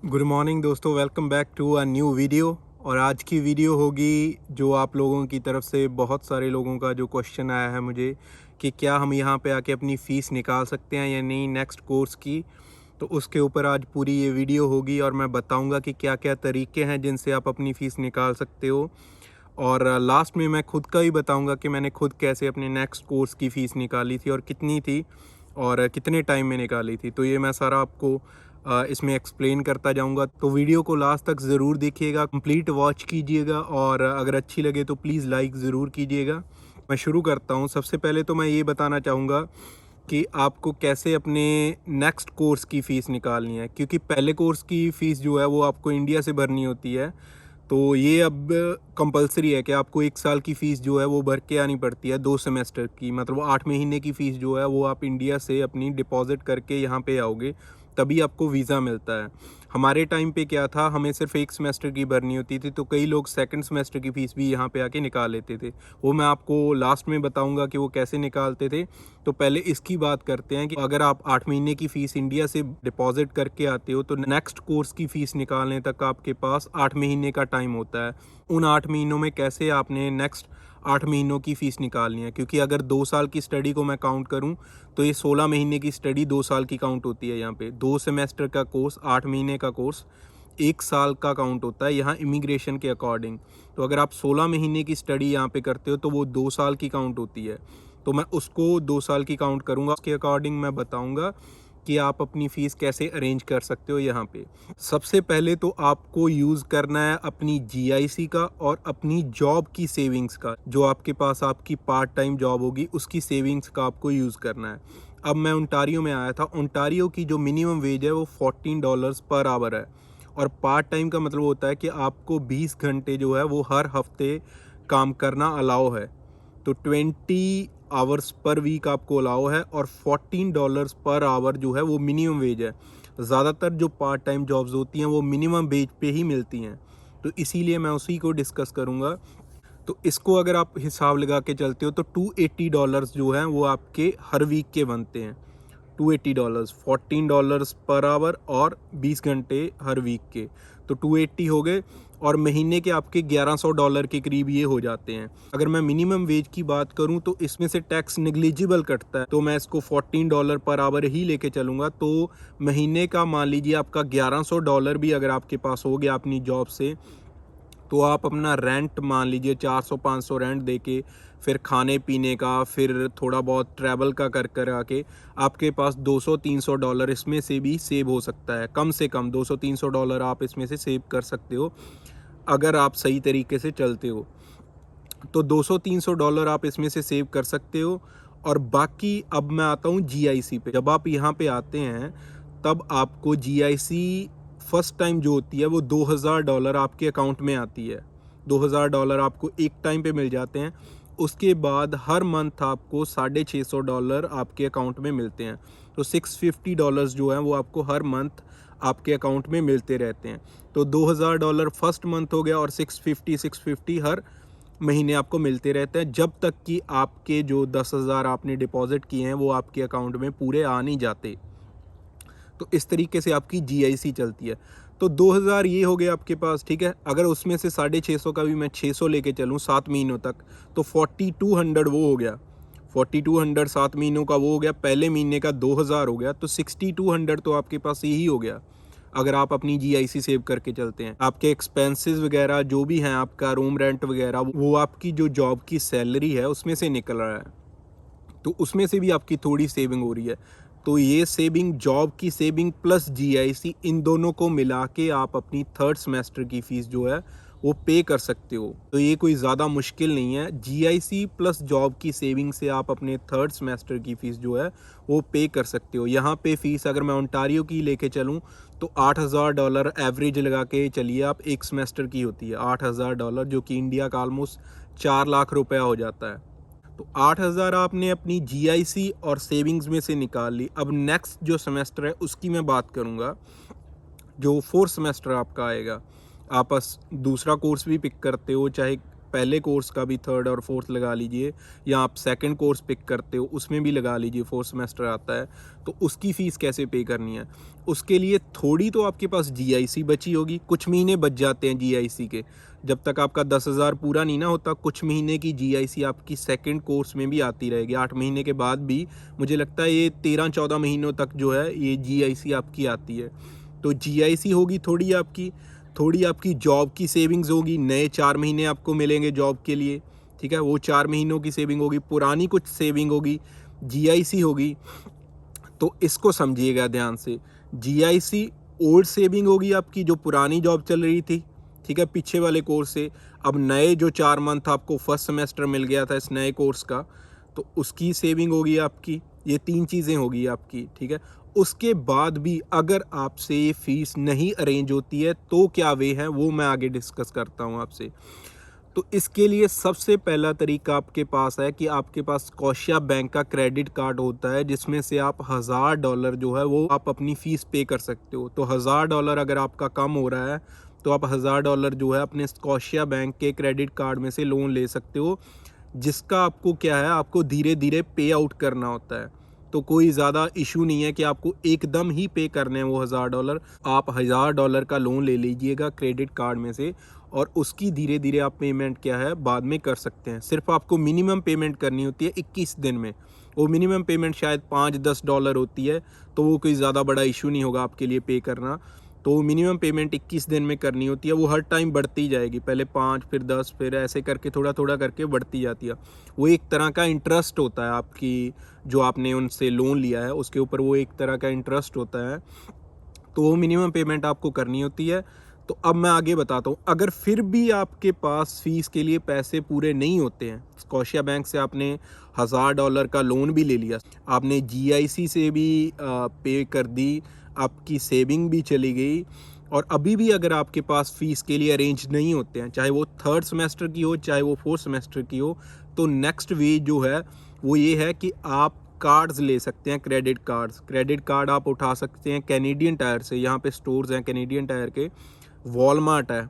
Good morning दोस्तों, welcome back to a new video. और आज की वीडियो होगी जो आप लोगों की तरफ से बहुत सारे लोगों का जो क्वेश्चन आया है मुझे कि क्या हम यहाँ पे आके अपनी फ़ीस निकाल सकते हैं या नहीं नेक्स्ट कोर्स की। तो उसके ऊपर आज पूरी ये वीडियो होगी और मैं बताऊँगा कि क्या क्या तरीके हैं जिनसे आप अपनी फ़ीस निकाल सकते हो। और लास्ट में मैं खुद का ही बताऊँगा कि मैंने खुद कैसे अपने नेक्स्ट कोर्स की फ़ीस निकाली थी और कितनी थी और कितने टाइम में निकाली थी। तो ये मैं सारा आपको इसमें एक्सप्लेन करता जाऊंगा। तो वीडियो को लास्ट तक ज़रूर देखिएगा, कंप्लीट वॉच कीजिएगा और अगर अच्छी लगे तो प्लीज़ लाइक ज़रूर कीजिएगा। मैं शुरू करता हूं। सबसे पहले तो मैं ये बताना चाहूँगा कि आपको कैसे अपने नेक्स्ट कोर्स की फ़ीस निकालनी है, क्योंकि पहले कोर्स की फ़ीस जो है वो आपको इंडिया से भरनी होती है। तो ये अब कंपलसरी है कि आपको 1 साल की फ़ीस जो है वो भर के आनी पड़ती है, 2 सेमेस्टर की, मतलब 8 महीने की फ़ीस जो है वो आप इंडिया से अपनी डिपॉज़िट करके यहाँ पे आओगे, तभी आपको वीज़ा मिलता है। हमारे टाइम पे क्या था, हमें सिर्फ 1 सेमेस्टर की भरनी होती थी, तो कई लोग सेकंड सेमेस्टर की फ़ीस भी यहाँ पे आके निकाल लेते थे। वो मैं आपको लास्ट में बताऊँगा कि वो कैसे निकालते थे। तो पहले इसकी बात करते हैं कि अगर आप 8 महीने की फ़ीस इंडिया से डिपॉज़िट करके आते हो, तो नेक्स्ट कोर्स की फ़ीस निकालने तक आपके पास 8 महीने का टाइम होता है। उन 8 महीनों में कैसे आपने नेक्स्ट 8 महीनों की फ़ीस निकालनी है, क्योंकि अगर 2 साल की स्टडी को मैं काउंट करूँ, तो ये 16 महीने की स्टडी 2 साल की काउंट होती है यहाँ पे। 2 सेमेस्टर का कोर्स, 8 महीने का कोर्स 1 साल का काउंट होता है यहाँ इमिग्रेशन के अकॉर्डिंग। तो अगर आप 16 महीने की स्टडी यहाँ पे करते हो तो वो 2 साल की काउंट होती है। तो मैं उसको 2 साल की काउंट करूँगा, उसके अकॉर्डिंग मैं बताऊँगा कि आप अपनी फ़ीस कैसे अरेंज कर सकते हो यहाँ पे। सबसे पहले तो आपको यूज़ करना है अपनी जीआईसी का और अपनी जॉब की सेविंग्स का। जो आपके पास आपकी पार्ट टाइम जॉब होगी उसकी सेविंग्स का आपको यूज़ करना है। अब मैं ओंटारियो में आया था। ओंटारियो की जो मिनिमम वेज है वो $14 पर आवर है और पार्ट टाइम का मतलब होता है कि आपको 20 घंटे जो है वो हर हफ्ते काम करना अलाउ है। तो 20 आवर्स पर वीक आपको अलाउ है और $14 पर आवर जो है वो मिनिमम वेज है। ज़्यादातर जो पार्ट टाइम जॉब्स होती हैं वो मिनिमम वेज पे ही मिलती हैं, तो इसीलिए मैं उसी को डिस्कस करूँगा। तो इसको अगर आप हिसाब लगा के चलते हो तो $280 जो हैं वो आपके हर वीक के बनते हैं। $280, $14 पर आवर और 20 घंटे हर वीक के, तो 280 हो गए और महीने के आपके $1100 के करीब ये हो जाते हैं। अगर मैं मिनिमम वेज की बात करूं तो इसमें से टैक्स नेग्लिजिबल कटता है, तो मैं इसको $14 पर आवर ही लेके चलूँगा। तो महीने का मान लीजिए आपका $1100 भी अगर आपके पास हो गया अपनी जॉब से, तो आप अपना रेंट मान लीजिए 400-500 रेंट देके, फिर खाने पीने का, फिर थोड़ा बहुत ट्रैवल का कर आके आपके पास $200-300 इसमें से भी सेव हो सकता है। कम से कम $200-300 आप इसमें से सेव कर सकते हो अगर आप सही तरीके से चलते हो। तो $200-300 आप इसमें से सेव कर सकते हो। और बाकी अब मैं आता हूँ जीआईसी पे। जब आप यहाँ पे आते हैं तब आपको जीआईसी फर्स्ट टाइम जो होती है वो $2000 आपके अकाउंट में आती है। $2000 आपको एक टाइम पे मिल जाते हैं। उसके बाद हर मंथ आपको $650 आपके अकाउंट में मिलते हैं। तो $650 जो है वो आपको हर मंथ आपके अकाउंट में मिलते रहते हैं। तो $2000 फर्स्ट मंथ हो गया और 650 हर महीने आपको मिलते रहते हैं, जब तक कि आपके जो 10,000 आपने डिपॉजिट किए हैं वो आपके अकाउंट में पूरे आ नहीं जाते। तो इस तरीके से आपकी जीआईसी चलती है। तो 2000 ये हो गया आपके पास, ठीक है। अगर उसमें से 650 का भी मैं 600 लेके चलूँ 7 महीनों तक, तो 4200 वो हो गया। 4200 7 महीनों का वो हो गया। पहले महीने का 2000 हो गया, तो 6200 तो आपके पास यही हो गया अगर आप अपनी जीआईसी सेव करके चलते हैं। आपके एक्सपेंसेस वगैरह जो भी हैं, आपका रूम रेंट वगैरह, वो आपकी जो जॉब की सैलरी है उसमें से निकल रहा है, तो उसमें से भी आपकी थोड़ी सेविंग हो रही है। तो ये सेविंग, जॉब की सेविंग प्लस जीआईसी, इन दोनों को मिला के आप अपनी थर्ड सेमेस्टर की फ़ीस जो है वो पे कर सकते हो। तो ये कोई ज़्यादा मुश्किल नहीं है। जीआईसी प्लस जॉब की सेविंग से आप अपने थर्ड सेमेस्टर की फ़ीस जो है वो पे कर सकते हो। यहाँ पे फ़ीस अगर मैं ओंटारियो की लेके चलूँ तो $8000 एवरेज लगा के चलिए आप, एक सेमेस्टर की होती है $8000, जो कि इंडिया का ऑलमोस्ट 4 लाख रुपया हो जाता है। तो 8000 आपने अपनी जीआईसी और सेविंग्स में से निकाल ली। अब नेक्स्ट जो सेमेस्टर है उसकी मैं बात करूंगा। जो फोर्थ सेमेस्टर आपका आएगा, आप दूसरा कोर्स भी पिक करते हो, चाहे पहले कोर्स का भी थर्ड और फोर्थ लगा लीजिए, या आप सेकंड कोर्स पिक करते हो उसमें भी लगा लीजिए, फोर्थ सेमेस्टर आता है तो उसकी फ़ीस कैसे पे करनी है। उसके लिए थोड़ी तो आपके पास जीआईसी बची होगी, कुछ महीने बच जाते हैं जीआईसी के, जब तक आपका 10,000 पूरा नहीं ना होता, कुछ महीने की जीआईसी आपकी सेकंड कोर्स में भी आती रहेगी। 8 महीने के बाद भी मुझे लगता है ये 13-14 महीनों तक जो है ये जीआईसी आपकी आती है। तो जीआईसी होगी थोड़ी आपकी जॉब की सेविंग्स होगी, नए 4 महीने आपको मिलेंगे जॉब के लिए, ठीक है, वो 4 महीनों की सेविंग होगी, पुरानी कुछ सेविंग होगी, जीआईसी होगी। तो इसको समझिएगा ध्यान से, जीआईसी ओल्ड सेविंग होगी आपकी, जो पुरानी जॉब चल रही थी, ठीक है, पीछे वाले कोर्स से। अब नए जो 4 मंथ आपको फर्स्ट सेमेस्टर मिल गया था इस नए कोर्स का, तो उसकी सेविंग होगी आपकी। ये 3 चीज़ें होगी आपकी, ठीक है। उसके बाद भी अगर आपसे ये फ़ीस नहीं अरेंज होती है तो क्या वे है, वो मैं आगे डिस्कस करता हूँ आपसे। तो इसके लिए सबसे पहला तरीका आपके पास है कि आपके पास स्कॉशिया बैंक का क्रेडिट कार्ड होता है, जिसमें से आप $1000 जो है वो आप अपनी फ़ीस पे कर सकते हो। तो $1000 अगर आपका कम हो रहा है तो आप $1000 जो है अपने स्कॉशिया बैंक के क्रेडिट कार्ड में से लोन ले सकते हो, जिसका आपको क्या है, आपको धीरे धीरे पे आउट करना होता है। तो कोई ज़्यादा इशू नहीं है कि आपको एकदम ही पे करने हैं वो $1000। आप $1000 का लोन ले लीजिएगा क्रेडिट कार्ड में से, और उसकी धीरे धीरे आप पेमेंट क्या है बाद में कर सकते हैं। सिर्फ आपको मिनिमम पेमेंट करनी होती है 21 दिन में। वो मिनिमम पेमेंट शायद $5-10 होती है, तो वो कोई ज़्यादा बड़ा इशू नहीं होगा आपके लिए पे करना। तो मिनिमम पेमेंट 21 दिन में करनी होती है। वो हर टाइम बढ़ती जाएगी, पहले 5 फिर 10 फिर ऐसे करके थोड़ा थोड़ा करके बढ़ती जाती है। वो एक तरह का इंटरेस्ट होता है आपकी, जो आपने उनसे लोन लिया है उसके ऊपर वो एक तरह का इंटरेस्ट होता है। तो वो मिनिमम पेमेंट आपको करनी होती है। तो अब मैं आगे बताता हूँ, अगर फिर भी आपके पास फ़ीस के लिए पैसे पूरे नहीं होते हैं, स्कॉशिया बैंक से आपने $1000 का लोन भी ले लिया, आपने जीआईसी से भी पे कर दी, आपकी सेविंग भी चली गई, और अभी भी अगर आपके पास फ़ीस के लिए अरेंज नहीं होते हैं, चाहे वो थर्ड सेमेस्टर की हो चाहे वो फोर्थ सेमेस्टर की हो, तो नेक्स्ट वे जो है वो ये है कि आप कार्ड्स ले सकते हैं, क्रेडिट कार्ड आप उठा सकते हैं कैनेडियन टायर से। यहाँ पे स्टोर्स हैं कैनेडियन टायर के, वॉलमार्ट है।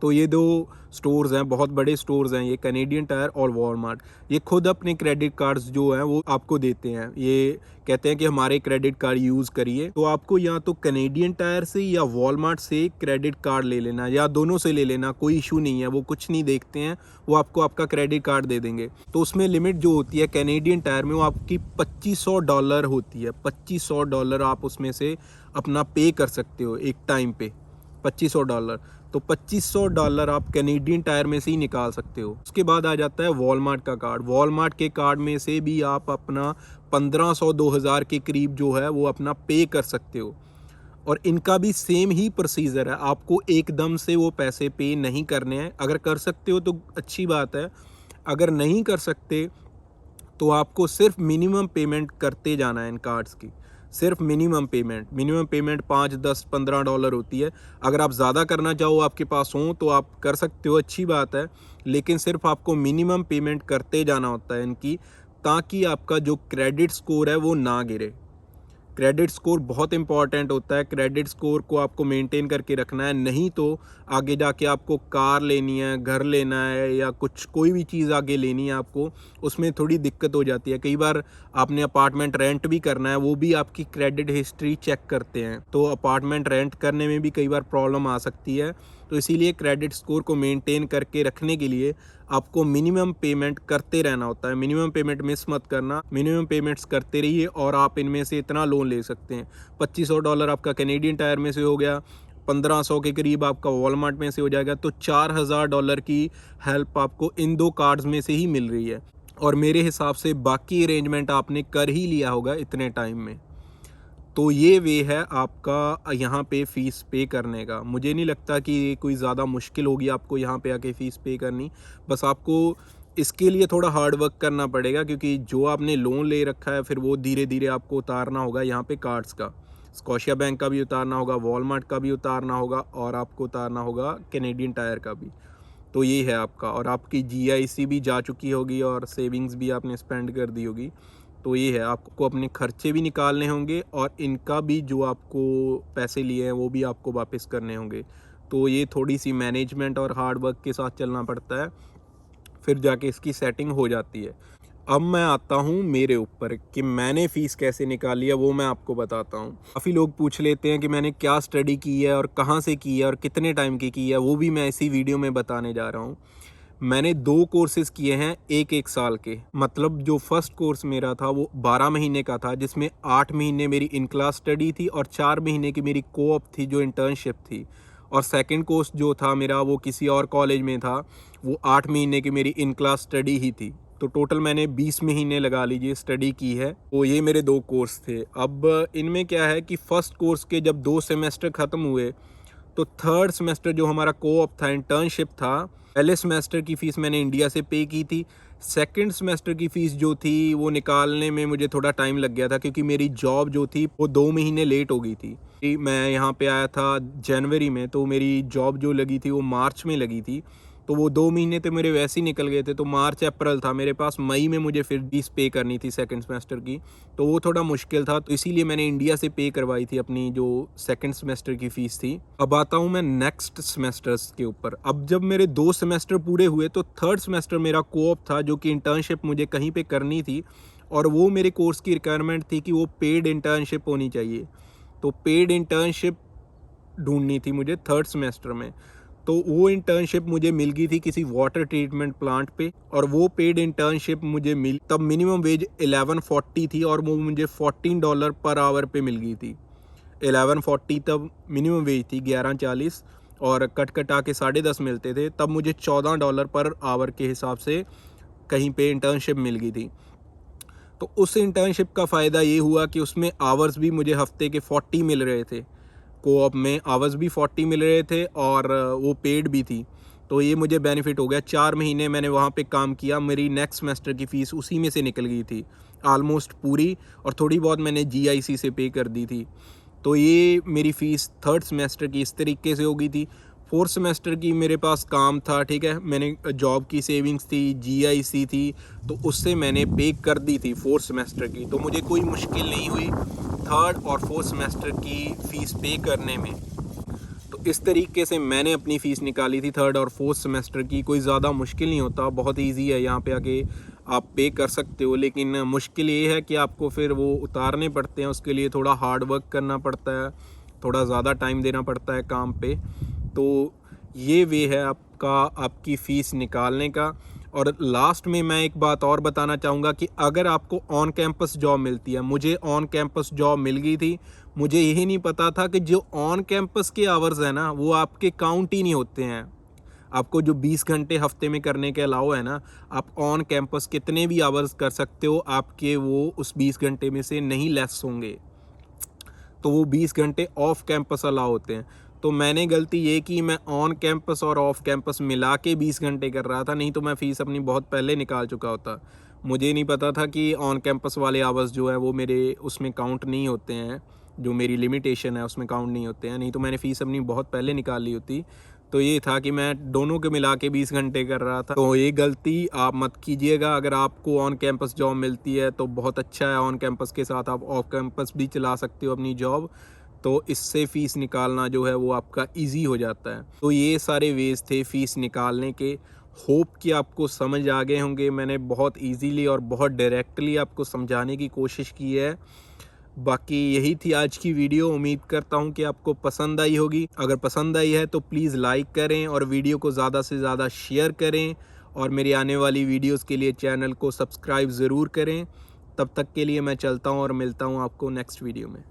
तो ये 2 स्टोर्स हैं, बहुत बड़े स्टोर्स हैं ये, कैनेडियन टायर और वॉलमार्ट। ये खुद अपने क्रेडिट कार्ड्स जो हैं वो आपको देते हैं, ये कहते हैं कि हमारे क्रेडिट कार्ड यूज़ करिए। तो आपको या तो कैनेडियन टायर से या वॉलमार्ट से क्रेडिट कार्ड ले लेना, या दोनों से ले लेना, कोई इशू नहीं है, वो कुछ नहीं देखते हैं, वो आपको आपका क्रेडिट कार्ड दे देंगे। तो उसमें लिमिट जो होती है कैनेडियन टायर में वो आपकी $2500 होती है। $2500 आप उसमें से अपना पे कर सकते हो एक टाइम पे, $2500। तो $2500 आप कैनेडियन टायर में से ही निकाल सकते हो। उसके बाद आ जाता है वॉलमार्ट का कार्ड। वॉलमार्ट के कार्ड में से भी आप अपना 1500-2000 के करीब जो है वो अपना पे कर सकते हो। और इनका भी सेम ही प्रोसीजर है, आपको एकदम से वो पैसे पे नहीं करने हैं। अगर कर सकते हो तो अच्छी बात है, अगर नहीं कर सकते तो आपको सिर्फ मिनिमम पेमेंट करते जाना है इन कार्ड्स की। सिर्फ मिनिमम पेमेंट 5, 10, $15 होती है। अगर आप ज़्यादा करना चाहो, आपके पास हो, तो आप कर सकते हो, अच्छी बात है, लेकिन सिर्फ आपको मिनिमम पेमेंट करते जाना होता है इनकी, ताकि आपका जो क्रेडिट स्कोर है वो ना गिरे। क्रेडिट स्कोर बहुत इंपॉर्टेंट होता है, क्रेडिट स्कोर को आपको मेंटेन करके रखना है, नहीं तो आगे जाके आपको कार लेनी है, घर लेना है, या कुछ कोई भी चीज़ आगे लेनी है आपको, उसमें थोड़ी दिक्कत हो जाती है। कई बार आपने अपार्टमेंट रेंट भी करना है, वो भी आपकी क्रेडिट हिस्ट्री चेक करते हैं, तो अपार्टमेंट रेंट करने में भी कई बार प्रॉब्लम आ सकती है। तो इसीलिए क्रेडिट स्कोर को मेंटेन करके रखने के लिए आपको मिनिमम पेमेंट करते रहना होता है। मिनिमम पेमेंट मिस मत करना, मिनिमम पेमेंट्स करते रहिए, और आप इनमें से इतना लोन ले सकते हैं। $2500 आपका कैनेडियन टायर में से हो गया, 1500 के करीब आपका वॉलमार्ट में से हो जाएगा, तो $4000 की हेल्प आपको इन 2 कार्ड्स में से ही मिल रही है। और मेरे हिसाब से बाकी अरेंजमेंट आपने कर ही लिया होगा इतने टाइम में। तो ये वे है आपका यहाँ पे फ़ीस पे करने का। मुझे नहीं लगता कि कोई ज़्यादा मुश्किल होगी आपको यहाँ पे आके फ़ीस पे करनी। बस आपको इसके लिए थोड़ा हार्ड वर्क करना पड़ेगा, क्योंकि जो आपने लोन ले रखा है फिर वो धीरे धीरे आपको उतारना होगा यहाँ पे कार्ड्स का। स्कॉशिया बैंक का भी उतारना होगा, वॉलमार्ट का भी उतारना होगा, और आपको उतारना होगा कैनेडियन टायर का भी। तो ये है आपका, और आपकी जीआईसी भी जा चुकी होगी और सेविंग्स भी आपने स्पेंड कर दी होगी। तो ये है, आपको अपने खर्चे भी निकालने होंगे, और इनका भी जो आपको पैसे लिए हैं वो भी आपको वापस करने होंगे। तो ये थोड़ी सी मैनेजमेंट और हार्ड वर्क के साथ चलना पड़ता है। फिर जाके इसकी सेटिंग हो जाती है। अब मैं आता हूँ मेरे ऊपर कि मैंने फ़ीस कैसे निकाली है, वो मैं आपको बताता हूँ। काफ़ी लोग पूछ लेते हैं कि मैंने क्या स्टडी की है और कहाँ से की है और कितने टाइम की है, वो भी मैं इसी वीडियो में बताने जा रहा हूँ। मैंने 2 कोर्सेज़ किए हैं 1-1 साल के। मतलब जो फर्स्ट कोर्स मेरा था वो 12 महीने का था, जिसमें 8 महीने मेरी इन क्लास स्टडी थी और 4 महीने की मेरी को-ऑप थी जो इंटर्नशिप थी। और सेकंड कोर्स जो था मेरा वो किसी और कॉलेज में था, वो 8 महीने की मेरी इन क्लास स्टडी ही थी। तो टोटल मैंने 20 महीने लगा लीजिए स्टडी की है। तो ये मेरे 2 कोर्स थे। अब इनमें क्या है कि फर्स्ट कोर्स के जब 2 सेमेस्टर ख़त्म हुए, तो थर्ड सेमेस्टर जो हमारा को-ऑप था, इंटर्नशिप था, पहले सेमेस्टर की फ़ीस मैंने इंडिया से पे की थी। सेकंड सेमेस्टर की फ़ीस जो थी वो निकालने में मुझे थोड़ा टाइम लग गया था, क्योंकि मेरी जॉब जो थी वो 2 महीने लेट हो गई थी। मैं यहाँ पे आया था जनवरी में, तो मेरी जॉब जो लगी थी वो मार्च में लगी थी। तो वो 2 महीने तो मेरे वैसे ही निकल गए थे, तो मार्च अप्रैल था मेरे पास। मई में मुझे फिर फीस पे करनी थी सेकंड सेमेस्टर की, तो वो थोड़ा मुश्किल था, तो इसीलिए मैंने इंडिया से पे करवाई थी अपनी जो सेकंड सेमेस्टर की फ़ीस थी। अब आता हूँ मैं नेक्स्ट सेमेस्टर्स के ऊपर। अब जब मेरे 2 सेमेस्टर पूरे हुए, तो थर्ड सेमेस्टर मेरा को-ऑप था, जो कि इंटर्नशिप मुझे कहीं पे करनी थी, और वो मेरे कोर्स की रिक्वायरमेंट थी कि वो पेड इंटर्नशिप होनी चाहिए। तो पेड इंटर्नशिप ढूँढनी थी मुझे थर्ड सेमेस्टर में। तो वो इंटर्नशिप मुझे मिल गई थी किसी वाटर ट्रीटमेंट प्लांट पे, और वो पेड इंटर्नशिप मुझे मिल तब मिनिमम वेज 1140 थी, और वो मुझे $14 पर आवर पे मिल गई थी। 1140 तब मिनिमम वेज थी, 1140, और कट कटा के 10.5 मिलते थे। तब मुझे $14 पर आवर के हिसाब से कहीं पे इंटर्नशिप मिल गई थी। तो उस इंटर्नशिप का फ़ायदा ये हुआ कि उसमें आवर्स भी मुझे हफ्ते के 40 मिल रहे थे। को-ऑप में आवर्स भी 40 मिल रहे थे, और वो पेड भी थी। तो ये मुझे बेनिफिट हो गया। 4 महीने मैंने वहाँ पे काम किया, मेरी नेक्स्ट सेमेस्टर की फ़ीस उसी में से निकल गई थी ऑलमोस्ट पूरी, और थोड़ी बहुत मैंने जीआईसी से पे कर दी थी। तो ये मेरी फ़ीस थर्ड सेमेस्टर की इस तरीके से हो गई थी। फोर्थ सेमेस्टर की मेरे पास काम था, ठीक है, मैंने जॉब की सेविंग्स थी, जीआईसी थी, तो उससे मैंने पे कर दी थी फोर्थ सेमेस्टर की। तो मुझे कोई मुश्किल नहीं हुई थर्ड और फोर्थ सेमेस्टर की फ़ीस पे करने में। तो इस तरीके से मैंने अपनी फ़ीस निकाली थी थर्ड और फोर्थ सेमेस्टर की। कोई ज़्यादा मुश्किल नहीं होता, बहुत ईजी है, यहाँ पे आके आप पे कर सकते हो। लेकिन मुश्किल ये है कि आपको फिर वो उतारने पड़ते हैं, उसके लिए थोड़ा हार्ड वर्क करना पड़ता है, थोड़ा ज़्यादा टाइम देना पड़ता है काम पे। तो ये वे है आपकी फ़ीस निकालने का। और लास्ट में मैं एक बात और बताना चाहूँगा कि अगर आपको ऑन कैंपस जॉब मिलती है, मुझे ऑन कैंपस जॉब मिल गई थी। मुझे यही नहीं पता था कि जो ऑन कैंपस के आवर्स हैं ना, वो आपके काउंट ही नहीं होते हैं। आपको जो 20 घंटे हफ्ते में करने के अलावा है ना, आप ऑन कैंपस कितने भी आवर्स कर सकते हो, आपके वो उस 20 घंटे में से नहीं लेस होंगे। तो वो 20 घंटे ऑफ कैंपस अलाउ होते हैं। तो मैंने गलती ये की, मैं ऑन कैंपस और ऑफ कैंपस मिला के 20 घंटे कर रहा था, नहीं तो मैं फ़ीस अपनी बहुत पहले निकाल चुका होता। मुझे नहीं पता था कि ऑन कैंपस वाले आवर्स जो है वो मेरे उसमें काउंट नहीं होते हैं, जो मेरी लिमिटेशन है उसमें काउंट नहीं होते हैं, नहीं तो मैंने फ़ीस अपनी बहुत पहले निकाल ली होती। तो ये था कि मैं दोनों के मिला के 20 घंटे कर रहा था। तो ये गलती आप मत कीजिएगा। अगर आपको ऑन कैंपस जॉब मिलती है तो बहुत अच्छा है, ऑन कैंपस के साथ आप ऑफ कैंपस भी चला सकते हो अपनी जॉब। तो इससे फ़ीस निकालना जो है वो आपका ईज़ी हो जाता है। तो ये सारे वेज़ थे फ़ीस निकालने के। होप कि आपको समझ आ गए होंगे। मैंने बहुत ईज़िली और बहुत डायरेक्टली आपको समझाने की कोशिश की है। बाकी यही थी आज की वीडियो। उम्मीद करता हूँ कि आपको पसंद आई होगी। अगर पसंद आई है तो प्लीज़ लाइक करें और वीडियो को ज़्यादा से ज़्यादा शेयर करें, और मेरी आने वाली वीडियोज़ के लिए चैनल को सब्सक्राइब ज़रूर करें। तब तक के लिए मैं चलता हूँ और मिलता हूँ आपको नेक्स्ट वीडियो में।